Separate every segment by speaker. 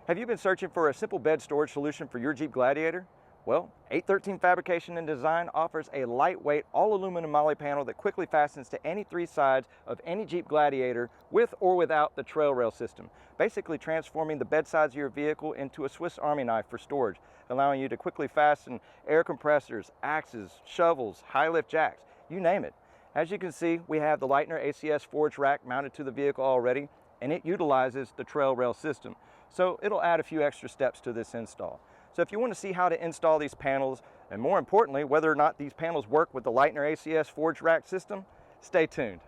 Speaker 1: Have you been searching for a simple bed storage solution for your Jeep Gladiator? Well, 813 Fabrication and Design offers a lightweight all-aluminum MOLLE panel that quickly fastens to any three sides of any Jeep Gladiator with or without the trail rail system, basically transforming the bed sides of your vehicle into a Swiss Army knife for storage, allowing you to quickly fasten air compressors, axes, shovels, high-lift jacks, you name it. As you can see, we have the Leitner ACS Rack mounted to the vehicle already, and it utilizes the trail rail system. So it'll add a few extra steps to this install. So if you want to see how to install these panels, and more importantly, whether or not these panels work with the Leitner ACS Rack system, stay tuned.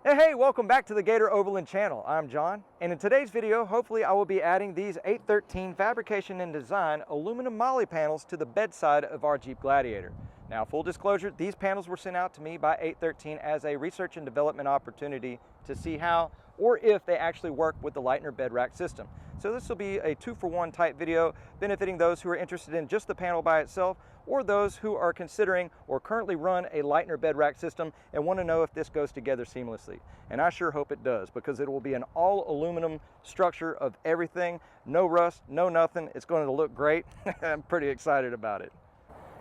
Speaker 1: Hey, welcome back to the Gator Overland channel. I'm John, and in today's video, hopefully I will be adding these 813 Fabrication and Design aluminum MOLLE panels to the bedside of our Jeep Gladiator. Now, full disclosure, these panels were sent out to me by 813 as a research and development opportunity to see how or if they actually work with the Leitner bed rack system. So this will be a 2-for-1 type video benefiting those who are interested in just the panel by itself or those who are considering or currently run a Leitner bed rack system and want to know if this goes together seamlessly. And I sure hope it does, because it will be an all aluminum structure of everything, no rust, no nothing. It's going to look great. I'm pretty excited about it.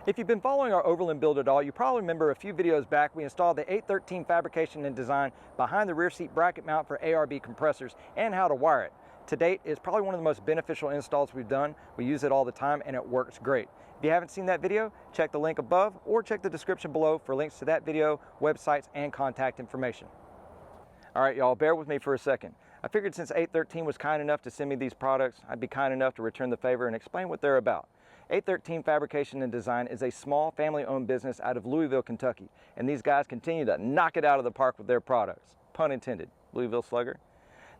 Speaker 1: If you've been following our Overland build at all, you probably remember a few videos back we installed the 813 Fabrication and Design behind the rear seat bracket mount for ARB compressors and how to wire it. To date, it's probably one of the most beneficial installs we've done. We use it all the time and it works great. If you haven't seen that video, check the link above or check the description below for links to that video, websites, and contact information. All right, y'all, bear with me for a second. I figured since 813 was kind enough to send me these products, I'd be kind enough to return the favor and explain what they're about. 813 Fabrication and Design is a small family-owned business out of Louisville, Kentucky, and these guys continue to knock it out of the park with their products. Pun intended, Louisville Slugger.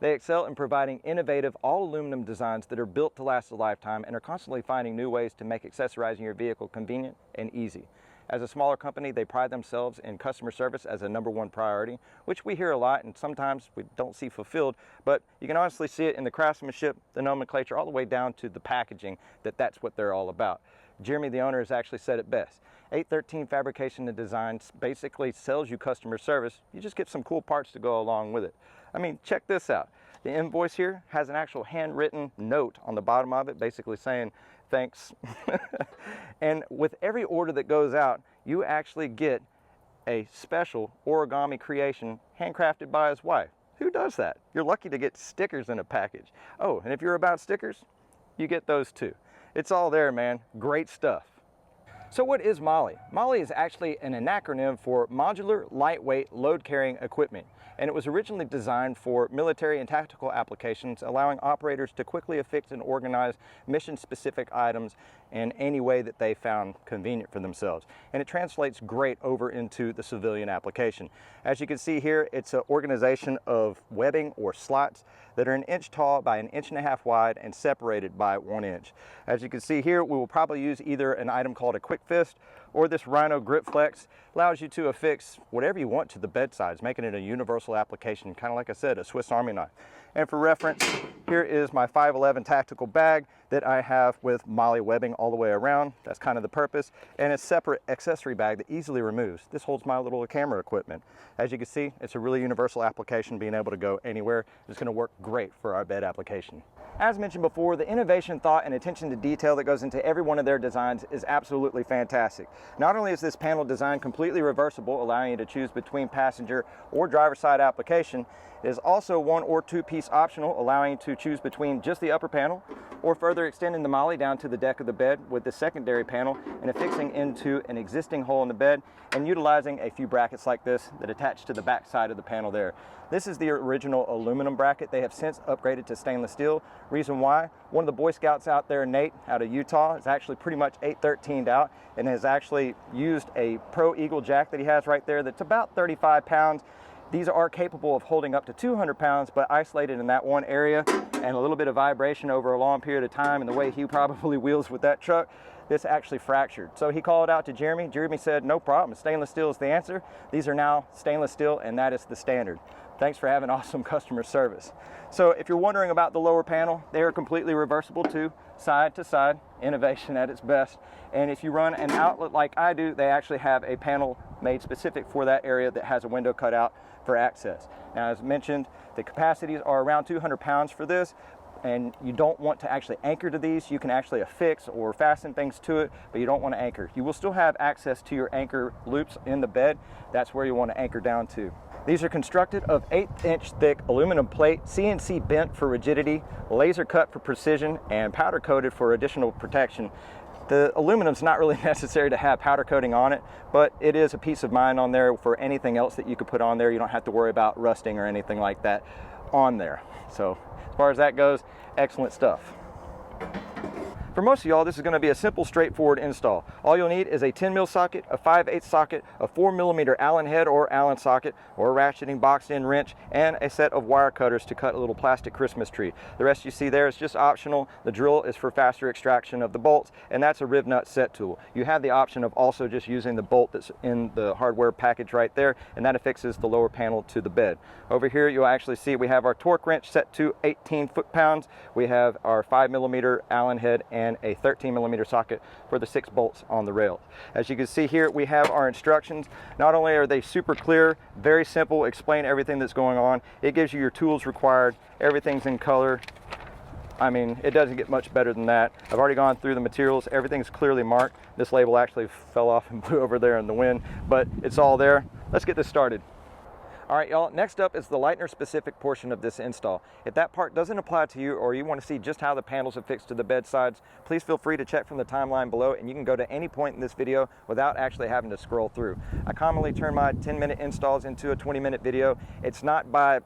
Speaker 1: They excel in providing innovative all-aluminum designs that are built to last a lifetime and are constantly finding new ways to make accessorizing your vehicle convenient and easy. As a smaller company, they pride themselves in customer service as a #1 priority, which we hear a lot and sometimes we don't see fulfilled, but you can honestly see it in the craftsmanship, the nomenclature, all the way down to the packaging, that's what they're all about. Jeremy, the owner, has actually said it best. 813 Fabrication and Design basically sells you customer service. You just get some cool parts to go along with it. I mean, check this out. The invoice here has an actual handwritten note on the bottom of it, basically saying, thanks. And with every order that goes out, you actually get a special origami creation handcrafted by his wife. Who does that? You're lucky to get stickers in a package. Oh, and if you're about stickers, you get those too. It's all there, man. Great stuff. So what is MOLLE? MOLLE is actually an acronym for Modular Lightweight Load Carrying Equipment, and it was originally designed for military and tactical applications, allowing operators to quickly affix and organize mission-specific items in any way that they found convenient for themselves. And it translates great over into the civilian application. As you can see here, it's an organization of webbing or slots that are 1 inch tall by 1.5 inches wide and separated by 1 inch. As you can see here, we will probably use either an item called a quick fist or this Rhino Grip Flex. Allows you to affix whatever you want to the bedsides, making it a universal application, kind of like I said, a Swiss Army knife. And for reference, here is my 511 tactical bag that I have with MOLLE webbing all the way around. That's kind of the purpose. And a separate accessory bag that easily removes. This holds my little camera equipment. As you can see, it's a really universal application, being able to go anywhere. It's going to work great for our bed application. As mentioned before, the innovation, thought, and attention to detail that goes into every one of their designs is absolutely fantastic. Not only is this panel design completely reversible, allowing you to choose between passenger or driver side application, it is also 1 or 2 piece optional, allowing you to choose between just the upper panel or further extending the MOLLE down to the deck of the bed with the secondary panel and affixing into an existing hole in the bed and utilizing a few brackets like this that attach to the back side of the panel there. This is the original aluminum bracket. They have since upgraded to stainless steel. Reason why, one of the Boy Scouts out there, Nate, out of Utah, is actually pretty much 813'd out and has actually used a Pro Eagle jack that he has right there that's about 35 pounds. These are capable of holding up to 200 pounds, but isolated in that one area and a little bit of vibration over a long period of time and the way he probably wheels with that truck, this actually fractured. So he called out to Jeremy. Jeremy said, no problem, stainless steel is the answer. These are now stainless steel and that is the standard. Thanks for having awesome customer service. So if you're wondering about the lower panel, they are completely reversible too, side to side, innovation at its best. And if you run an outlet like I do, they actually have a panel made specific for that area that has a window cut out for access. Now, as mentioned, the capacities are around 200 pounds for this, and you don't want to actually anchor to these. You can actually affix or fasten things to it, but you don't want to anchor. You will still have access to your anchor loops in the bed. That's where you want to anchor down to. These are constructed of 1/8-inch thick aluminum plate, CNC bent for rigidity, laser cut for precision, and powder coated for additional protection. The aluminum's not really necessary to have powder coating on it, but it is a peace of mind on there for anything else that you could put on there. You don't have to worry about rusting or anything like that on there. So as far as that goes, excellent stuff. For most of y'all, this is going to be a simple, straightforward install. All you'll need is a 10mm socket, a 5/8 socket, a 4mm Allen head or Allen socket, or a ratcheting boxed-in wrench, and a set of wire cutters to cut a little plastic Christmas tree. The rest you see there is just optional. The drill is for faster extraction of the bolts, and that's a rib nut set tool. You have the option of also just using the bolt that's in the hardware package right there, and that affixes the lower panel to the bed. Over here, you'll actually see we have our torque wrench set to 18 foot-pounds. We have our 5mm Allen head and a 13mm socket for the 6 bolts on the rails. As you can see here, we have our instructions. Not only are they super clear, very simple, explain everything that's going on. It gives you your tools required. Everything's in color. I mean, it doesn't get much better than that. I've already gone through the materials. Everything's clearly marked. This label actually fell off and blew over there in the wind, but it's all there. Let's get this started. All right, y'all, next up is the Leitner specific portion of this install. If that part doesn't apply to you, or you want to see just how the panels are fixed to the bed sides, please feel free to check from the timeline below, and you can go to any point in this video without actually having to scroll through. I commonly turn my 10-minute installs into a 20-minute video. It's not by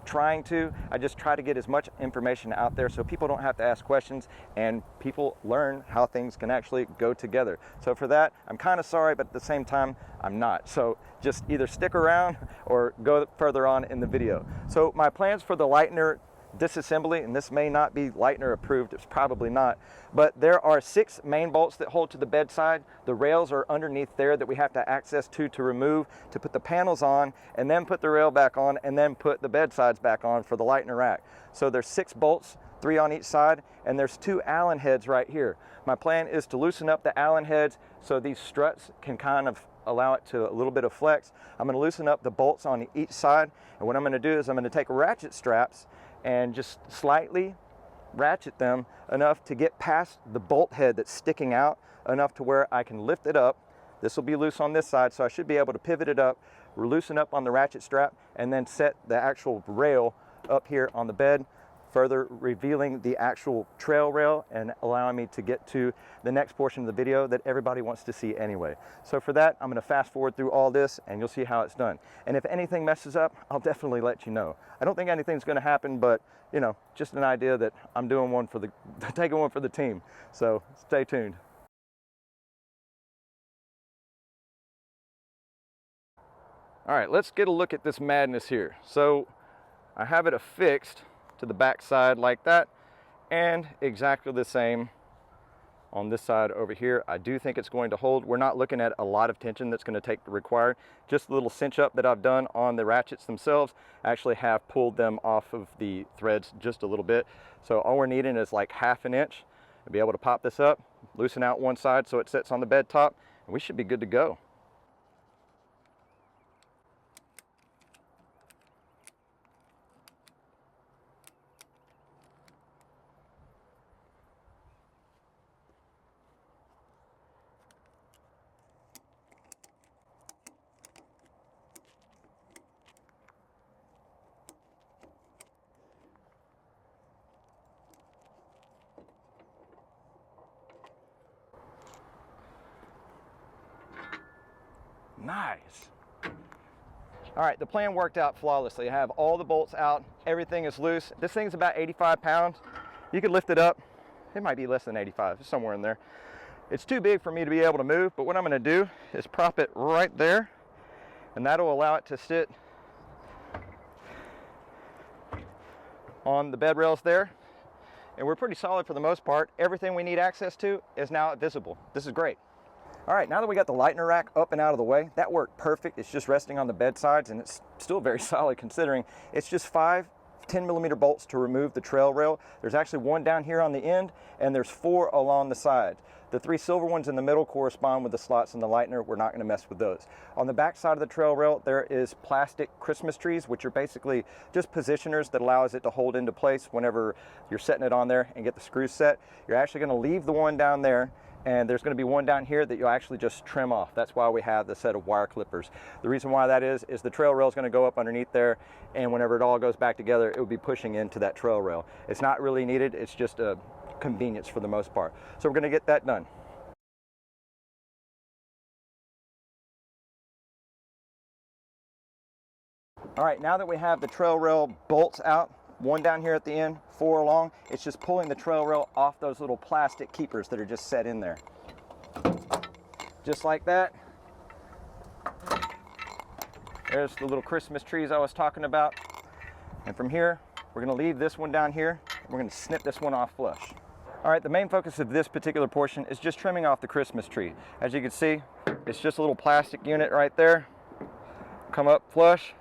Speaker 1: trying to, I just try to get as much information out there so people don't have to ask questions and people learn how things can actually go together. So for that, I'm kind of sorry, but at the same time, I'm not. So just either stick around or go further on in the video. So my plans for the Leitner disassembly, and this may not be Leitner approved, it's probably not, but there are 6 main bolts that hold to the bedside. The rails are underneath there that we have to access to remove, to put the panels on, and then put the rail back on, and then put the bedsides back on for the Leitner rack. So there's 6 bolts, 3 on each side, and there's 2 Allen heads right here. My plan is to loosen up the Allen heads so these struts can kind of allow it to a little bit of flex. I'm going to loosen up the bolts on each side, and what I'm going to do is I'm going to take ratchet straps and just slightly ratchet them enough to get past the bolt head that's sticking out, enough to where I can lift it up. This will be loose on this side, so I should be able to pivot it up, loosen up on the ratchet strap, and then set the actual rail up here on the bed, further revealing the actual trail rail and allowing me to get to the next portion of the video that everybody wants to see anyway. So for that, I'm going to fast forward through all this and you'll see how it's done. And if anything messes up, I'll definitely let you know. I don't think anything's going to happen, but you know, just an idea that I'm doing one for the, taking one for the team. So stay tuned. All right, let's get a look at this madness here. So I have it affixed to the back side like that, and exactly the same on this side over here. I do think it's going to hold. We're not looking at a lot of tension that's going to required. Just a little cinch up that I've done on the ratchets themselves. I actually have pulled them off of the threads just a little bit. So all we're needing is like 1/2 inch to be able to pop this up, loosen out one side so it sits on the bed top, and we should be good to go. Nice. All right, the plan worked out flawlessly. I have all the bolts out, everything is loose. This thing's about 85 pounds. You could lift it up. It might be less than 85, it's somewhere in there. It's too big for me to be able to move, but what I'm gonna do is prop it right there, and that'll allow it to sit on the bed rails there. And we're pretty solid for the most part. Everything we need access to is now visible. This is great. All right, now that we got the Leitner rack up and out of the way, that worked perfect. It's just resting on the bed sides, and it's still very solid considering it's just 5 10mm bolts to remove the trail rail. There's actually one down here on the end, and there's 4 along the side. The 3 silver ones in the middle correspond with the slots in the Leitner. We're not going to mess with those. On the back side of the trail rail, there is plastic Christmas trees, which are basically just positioners that allows it to hold into place whenever you're setting it on there and get the screws set. You're actually going to leave the one down there, and there's going to be one down here that you'll actually just trim off. That's why we have the set of wire clippers. The reason why that is the trail rail is going to go up underneath there, and whenever it all goes back together, it will be pushing into that trail rail. It's not really needed. It's just a convenience for the most part. So we're going to get that done. All right, now that we have the trail rail bolts out, one down here at the end, 4 along, it's just pulling the trail rail off those little plastic keepers that are just set in there. Just like that. There's the little Christmas trees I was talking about. And from here, we're going to leave this one down here, and we're going to snip this one off flush. All right, the main focus of this particular portion is just trimming off the Christmas tree. As you can see, it's just a little plastic unit right there. Come up flush.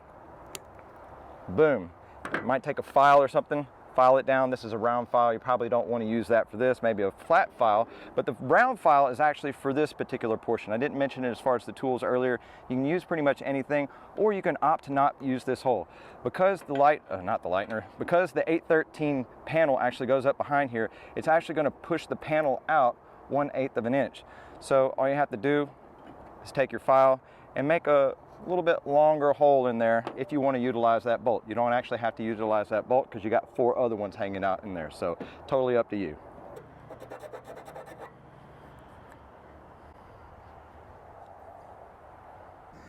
Speaker 1: Boom. You might take a file or something, file it down. This is a round file. You probably don't want to use that for this, maybe a flat file, but the round file is actually for this particular portion. I didn't mention it as far as the tools earlier. You can use pretty much anything, or you can opt to not use this hole. Because the because the 813 panel actually goes up behind here, it's actually going to push the panel out 1/8 of an inch. So all you have to do is take your file and make a little bit longer hole in there if you want to utilize that bolt. You don't actually have to utilize that bolt because you got 4 other ones hanging out in there, so totally up to you.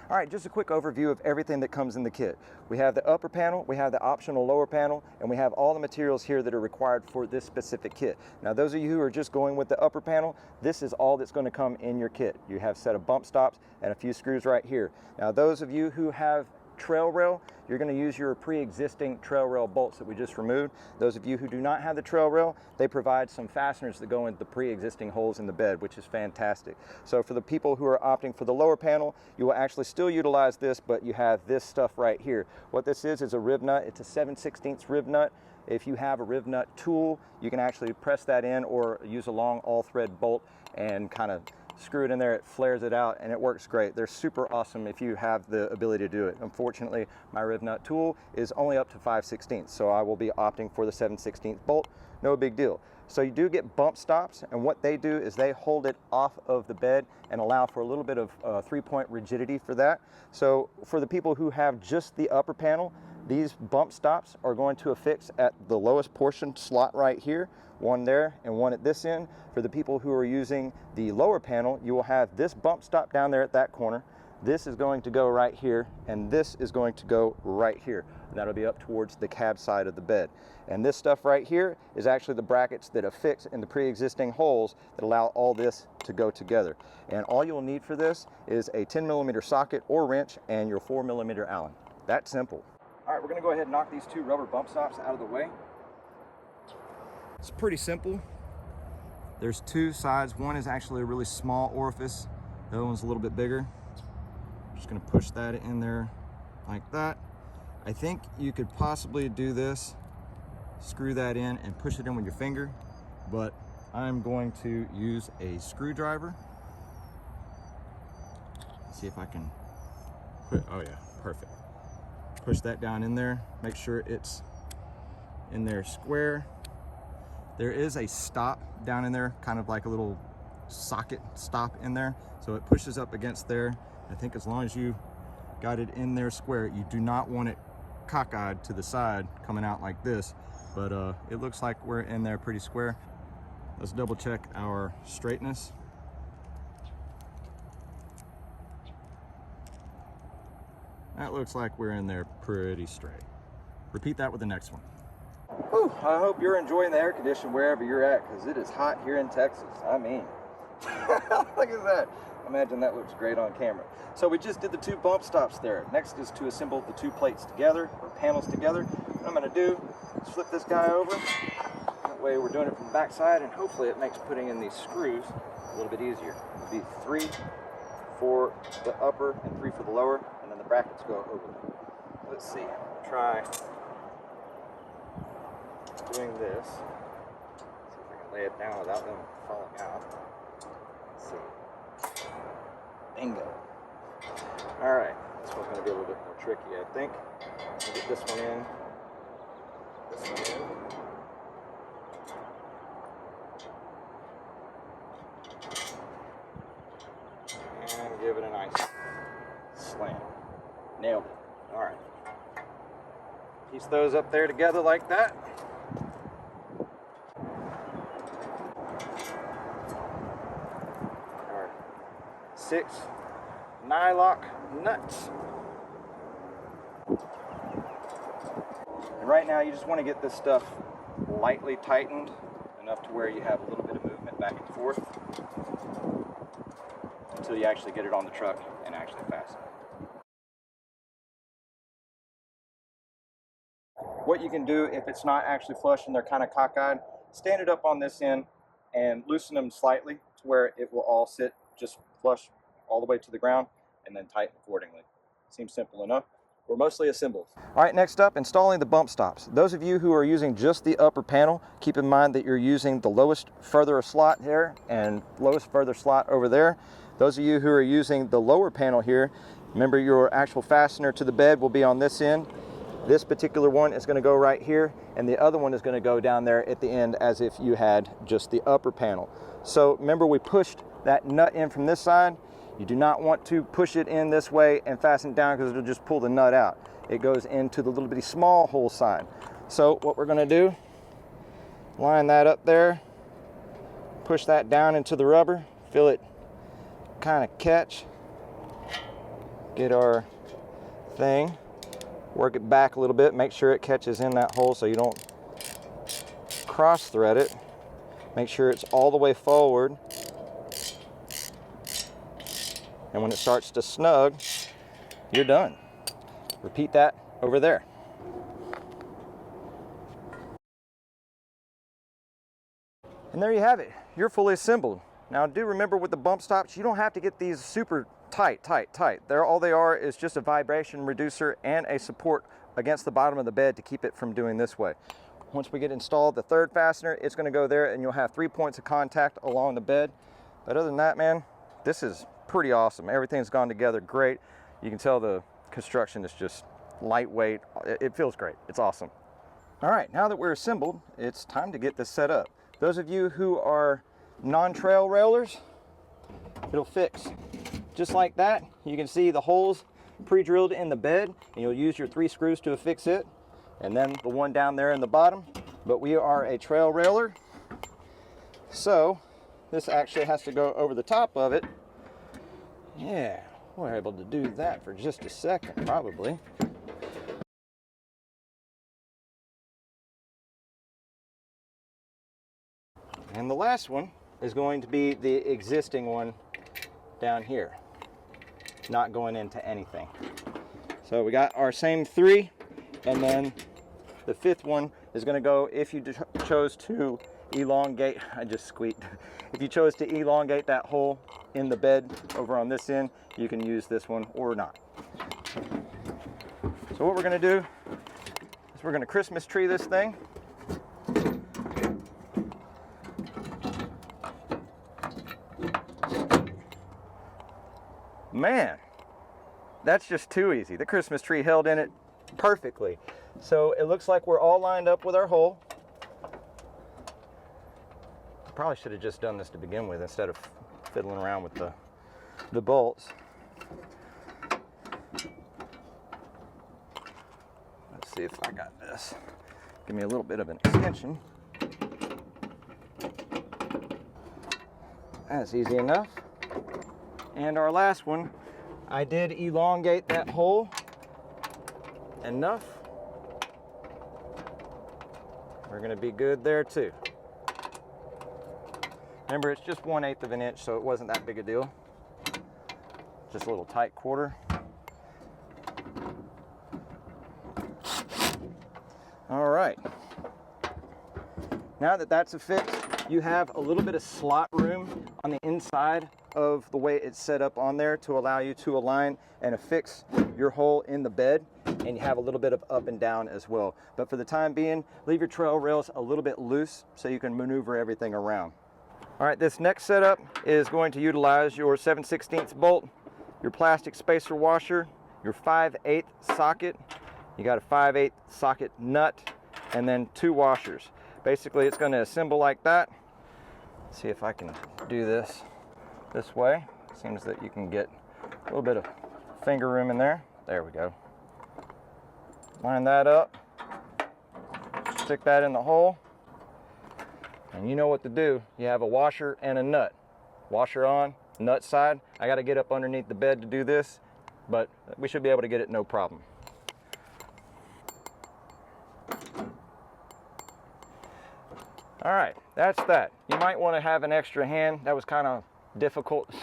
Speaker 1: All right, just a quick overview of everything that comes in the kit. We have the upper panel, we have the optional lower panel, and we have all the materials here that are required for this specific kit. Now, those of you who are just going with the upper panel, this is all that's going to come in your kit. You have a set of bump stops and a few screws right here. Now, those of you who have trail rail, you're going to use your pre-existing trail rail bolts that we just removed. Those of you who do not have the trail rail, they provide some fasteners that go into the pre-existing holes in the bed, which is fantastic. So for the people who are opting for the lower panel, you will actually still utilize this, but you have this stuff right here. What this is a rib nut. It's a 7/16 rib nut. If you have a rib nut tool, you can actually press that in or use a long all-thread bolt and kind of screw it in there. It flares it out and it works great. They're super awesome if you have the ability to do it. Unfortunately, my rib nut tool is only up to 5/16, so I will be opting for the 7/16 bolt. No big deal. So you do get bump stops, and what they do is they hold it off of the bed and allow for a little bit of 3-point rigidity for that. So for the people who have just the upper panel, these bump stops are going to affix at the lowest portion slot right here, one there and one at this end. For the people who are using the lower panel, you will have this bump stop down there at that corner. This is going to go right here, and this is going to go right here. And that'll be up towards the cab side of the bed. And this stuff right here is actually the brackets that affix in the pre-existing holes that allow all this to go together. And all you'll need for this is a 10mm socket or wrench and your 4mm Allen. That's simple. All right, we're going to go ahead and knock these 2 rubber bump stops out of the way. It's pretty simple. There's 2 sides. One is actually a really small orifice. The other one's a little bit bigger. Just going to push that in there like that. I think you could possibly do this, screw that in and push it in with your finger, but I'm going to use a screwdriver. See if I can put, oh yeah, perfect. Push that down in there, make sure it's in there square. There is a stop down in there, kind of like a little socket stop in there. So it pushes up against there. I think as long as you got it in there square, you do not want it cockeyed to the side coming out like this, but it looks like we're in there pretty square. Let's double check our straightness. That looks like we're in there pretty straight. Repeat that with the next one. Whew, I hope you're enjoying the air conditioning wherever you're at, because it is hot here in Texas. I mean, look at that. Imagine that looks great on camera. So we just did the 2 bump stops there. Next is to assemble the 2 plates together, or panels together. What I'm going to do is flip this guy over. That way we're doing it from the back side, and hopefully it makes putting in these screws a little bit easier. It'll be 3 for the upper and 3 for the lower, and then the brackets go over them. Let's see, try doing this. See if I can lay it down without them falling out. Let's see. Bingo. Alright, this one's going to be a little bit more tricky, I think. I'll get this one in. This one in. And give it a nice slam. Nailed it. Alright. Piece those up there together like that. Our 6 nylock nuts. And right now you just want to get this stuff lightly tightened enough to where you have a little bit of movement back and forth until you actually get it on the truck and actually fasten it. What you can do if it's not actually flush and they're kind of cockeyed, stand it up on this end and loosen them slightly to where it will all sit just flush all the way to the ground, and then tighten accordingly. Seems simple enough. We're mostly assembled. All right, next up, installing the bump stops. Those of you who are using just the upper panel, keep in mind that you're using the lowest further slot here and lowest further slot over there. Those of you who are using the lower panel here, remember your actual fastener to the bed will be on this end. This particular one is going to go right here, and the other one is going to go down there at the end as if you had just the upper panel. So remember, we pushed that nut in from this side. You do not want to push it in this way and fasten it down because it'll just pull the nut out. It goes into the little bitty small hole side. So what we're going to do, line that up there, push that down into the rubber, feel it kind of catch, get our thing, work it back a little bit, make sure it catches in that hole so you don't cross thread it. Make sure it's all the way forward. And when it starts to snug, you're done. Repeat that over there. And there you have it. You're fully assembled. Now do remember with the bump stops, you don't have to get these super tight. All they are is just a vibration reducer and a support against the bottom of the bed to keep it from doing this way. Once we get installed the third fastener, it's going to go there and you'll have 3 points of contact along the bed. But other than that, man, this is pretty awesome. Everything's gone together great. You can tell the construction is just lightweight. It feels great. It's awesome. All right, now that we're assembled, it's time to get this set up. Those of you who are non-trail railers, it'll fix just like that. You can see the holes pre-drilled in the bed, and you'll use your 3 screws to affix it, and then the one down there in the bottom. But we are a trail railer, so this actually has to go over the top of it. Yeah, we're able to do that for just a second, probably. And the last one is going to be the existing one down here, not going into anything. So we got our same 3, and then the 5th one is going to go, if you chose to elongate, I just squeaked. If you chose to elongate that hole in the bed over on this end, you can use this one or not. So what we're going to do is we're going to Christmas tree this thing. Man, that's just too easy. The Christmas tree held in it perfectly. So it looks like we're all lined up with our hole. Probably should have just done this to begin with instead of fiddling around with the bolts. Let's see if I got this. Give me a little bit of an extension. That's easy enough. And our last one, I did elongate that hole enough. We're going to be good there too. Remember, it's just 1/8 of an inch, so it wasn't that big a deal. Just a little tight quarter. All right. Now that that's affixed, you have a little bit of slot room on the inside of the way it's set up on there to allow you to align and affix your hole in the bed, and you have a little bit of up and down as well. But for the time being, leave your trail rails a little bit loose so you can maneuver everything around. All right, this next setup is going to utilize your 7/16 bolt, your plastic spacer washer, your 5/8 socket, you got a 5/8 socket nut, and then 2 washers. Basically, it's going to assemble like that. Let's see if I can do this way. Seems that you can get a little bit of finger room in there. There we go. Line that up, stick that in the hole, and you know what to do. You have a washer and a nut. Washer on, nut side. I got to get up underneath the bed to do this, but we should be able to get it no problem. All right, that's that. You might want to have an extra hand. That was kind of difficult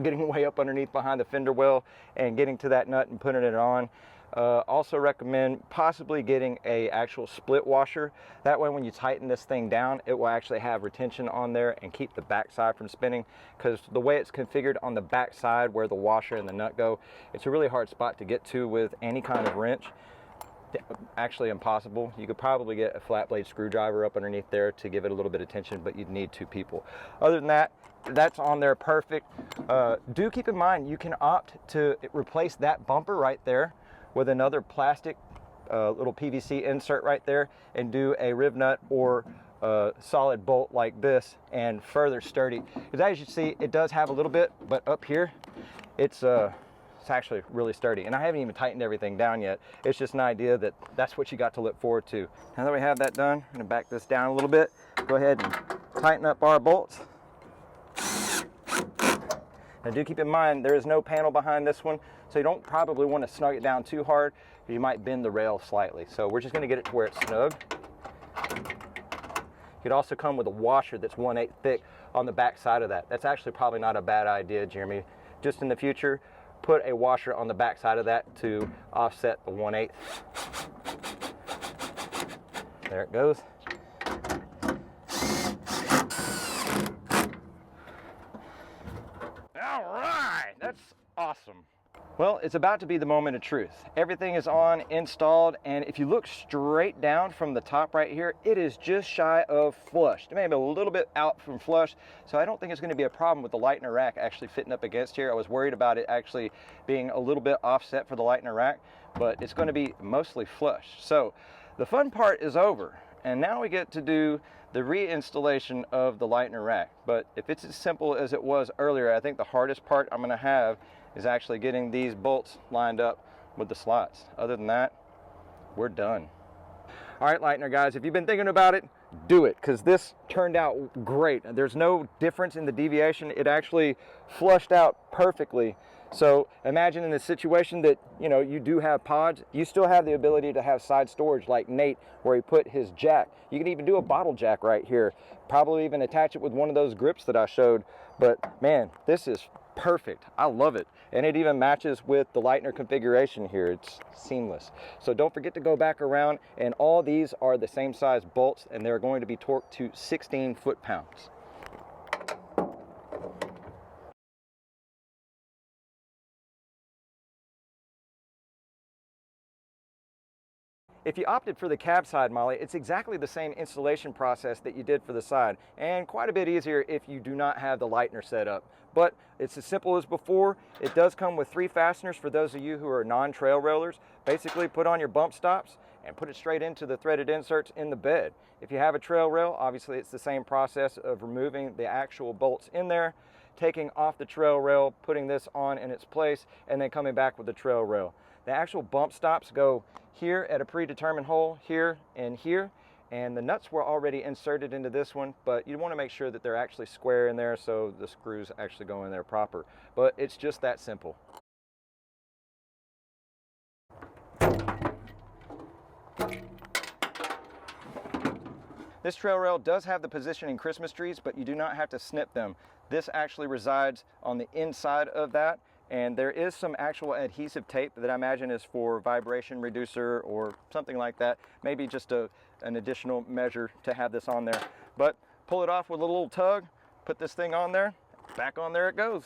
Speaker 1: getting way up underneath behind the fender well and getting to that nut and putting it on. Also recommend possibly getting a actual split washer. That way when you tighten this thing down, it will actually have retention on there and keep the backside from spinning, because the way it's configured on the backside where the washer and the nut go, it's a really hard spot to get to with any kind of wrench. Actually impossible. You could probably get a flat blade screwdriver up underneath there to give it a little bit of tension, but you'd need 2 people. Other than that, that's on there perfect. Do keep in mind you can opt to replace that bumper right there with another plastic little PVC insert right there and do a rib nut or solid bolt like this and further sturdy. Because as you see, it does have a little bit, but up here it's actually really sturdy, and I haven't even tightened everything down yet. It's just an idea that that's what you got to look forward to. Now that we have that done, I'm going to back this down a little bit, go ahead and tighten up our bolts. Now do keep in mind there is no panel behind this one, so you don't probably want to snug it down too hard, because you might bend the rail slightly. So we're just going to get it to where it's snug. You could also come with a washer that's 1/8 thick on the back side of that. That's actually probably not a bad idea, Jeremy. Just in the future, put a washer on the back side of that to offset the 1/8. There it goes. All right, that's awesome. Well, it's about to be the moment of truth. Everything is on, installed, and if you look straight down from the top right here, it is just shy of flush. It may be a little bit out from flush, so I don't think it's going to be a problem with the Leitner rack actually fitting up against here. I was worried about it actually being a little bit offset for the Leitner rack, but it's going to be mostly flush. So the fun part is over, and now we get to do the reinstallation of the Leitner rack. But if it's as simple as it was earlier, I think the hardest part I'm going to have is actually getting these bolts lined up with the slots. Other than that, we're done. All right, Leitner guys, if you've been thinking about it, do it, because this turned out great. There's no difference in the deviation. It actually flushed out perfectly. So imagine in a situation that, you know, you do have pods, you still have the ability to have side storage like Nate, where he put his jack. You can even do a bottle jack right here. Probably even attach it with one of those grips that I showed. But man, this is perfect. I love it. And it even matches with the Leitner configuration here. It's seamless. So don't forget to go back around, and all these are the same size bolts, and they're going to be torqued to 16 foot-pounds. If you opted for the Cabside MOLLE, it's exactly the same installation process that you did for the side, and quite a bit easier if you do not have the Leitner set up. But it's as simple as before. It does come with 3 fasteners for those of you who are non-trail railers. Basically put on your bump stops and put it straight into the threaded inserts in the bed. If you have a trail rail, obviously it's the same process of removing the actual bolts in there, taking off the trail rail, putting this on in its place, and then coming back with the trail rail. The actual bump stops go here at a predetermined hole, here and here, and the nuts were already inserted into this one, but you want to make sure that they're actually square in there so the screws actually go in there proper. But it's just that simple. This trail rail does have the positioning Christmas trees, but you do not have to snip them. This actually resides on the inside of that, and there is some actual adhesive tape that I imagine is for vibration reducer or something like that. Maybe just an additional measure to have this on there. But pull it off with a little tug, put this thing on there, back on there it goes.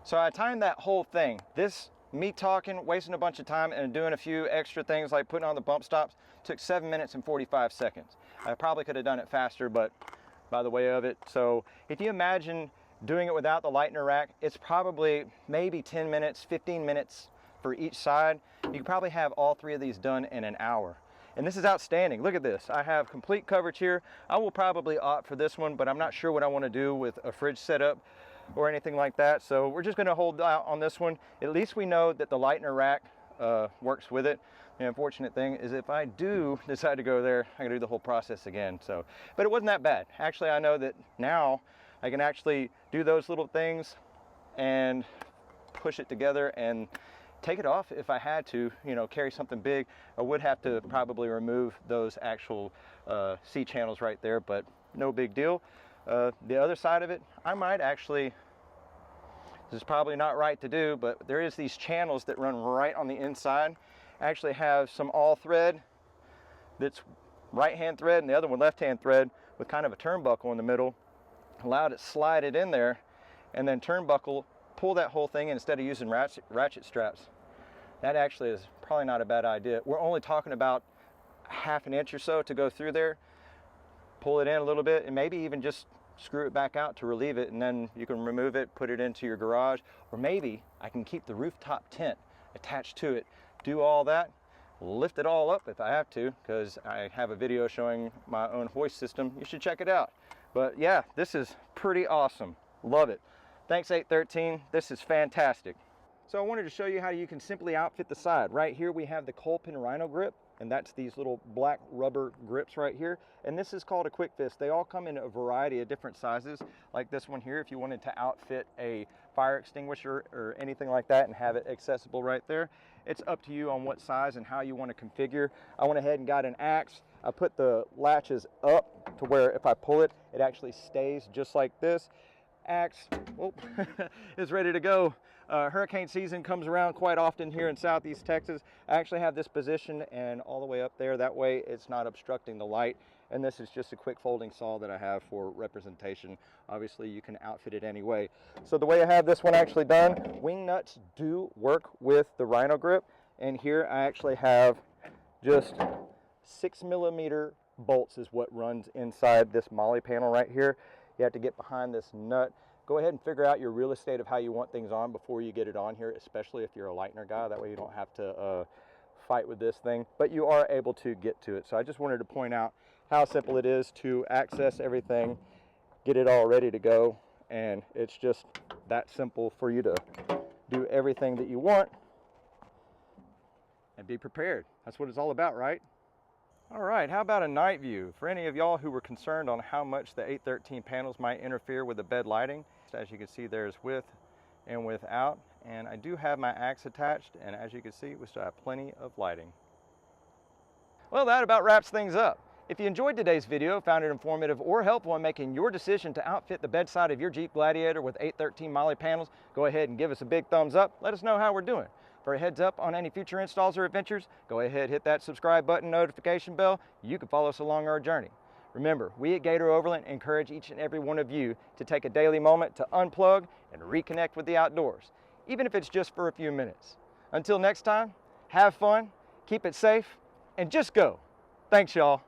Speaker 1: So I timed that whole thing. Me talking, wasting a bunch of time and doing a few extra things like putting on the bump stops took 7 minutes and 45 seconds. I probably could have done it faster, but by the way of it. So if you imagine doing it without the Leitner rack, it's probably maybe 10 minutes, 15 minutes for each side. You could probably have all 3 of these done in an hour. And this is outstanding. Look at this. I have complete coverage here. I will probably opt for this one, but I'm not sure what I want to do with a fridge setup or anything like that. So we're just going to hold out on this one. At least we know that the Leitner rack works with it. The unfortunate thing is if I do decide to go there, I gotta do the whole process again. So, but it wasn't that bad. Actually, I know that now I can actually do those little things and push it together and take it off if I had to, you know, carry something big. I would have to probably remove those actual C channels right there, but no big deal. The other side of it, I might actually, this is probably not right to do, but there is these channels that run right on the inside. I actually have some all thread that's right hand thread and the other one left hand thread with kind of a turnbuckle in the middle. Allowed it slide it in there and then turnbuckle, pull that whole thing in instead of using ratchet straps. That actually is probably not a bad idea. We're only talking about ½ an inch or so to go through there. Pull it in a little bit and maybe even just screw it back out to relieve it, and then you can remove it, put it into your garage, or maybe I can keep the rooftop tent attached to it, do all that, lift it all up if I have to, because I have a video showing my own hoist system. You should check it out. But yeah, this is pretty awesome. Love it. Thanks 813. This is fantastic. So I wanted to show you how you can simply outfit the side. Right here we have the Colpin Rhino grip, and that's these little black rubber grips right here. And this is called a quick fist. They all come in a variety of different sizes, like this one here, if you wanted to outfit a fire extinguisher or anything like that and have it accessible right there. It's up to you on what size and how you want to configure. I went ahead and got an axe. I put the latches up to where if I pull it, it actually stays just like this. Axe is ready to go. Hurricane season comes around quite often here in Southeast Texas. I actually have this position and all the way up there. That way it's not obstructing the light. And this is just a quick folding saw that I have for representation. Obviously you can outfit it anyway. So the way I have this one actually done, wing nuts do work with the Rhino grip. And here I actually have just 6mm bolts is what runs inside this MOLLE panel right here. You have to get behind this nut. Go ahead and figure out your real estate of how you want things on before you get it on here, especially if you're a Leitner guy. That way you don't have to fight with this thing, but you are able to get to it. So I just wanted to point out how simple it is to access everything, get it all ready to go, and it's just that simple for you to do everything that you want and be prepared. That's what it's all about, right? All right, how about a night view? For any of y'all who were concerned on how much the 813 panels might interfere with the bed lighting, as you can see there's with and without, and I do have my axe attached, and as you can see we still have plenty of lighting. Well, that about wraps things up. If you enjoyed today's video, found it informative or helpful in making your decision to outfit the bedside of your Jeep Gladiator with 813 MOLLE panels, go ahead and give us a big thumbs up. Let us know how we're doing. For a heads up on any future installs or adventures, go ahead, hit that subscribe button, notification bell. You can follow us along our journey. Remember, we at Gator Overland encourage each and every one of you to take a daily moment to unplug and reconnect with the outdoors, even if it's just for a few minutes. Until next time, have fun, keep it safe, and just go. Thanks, y'all.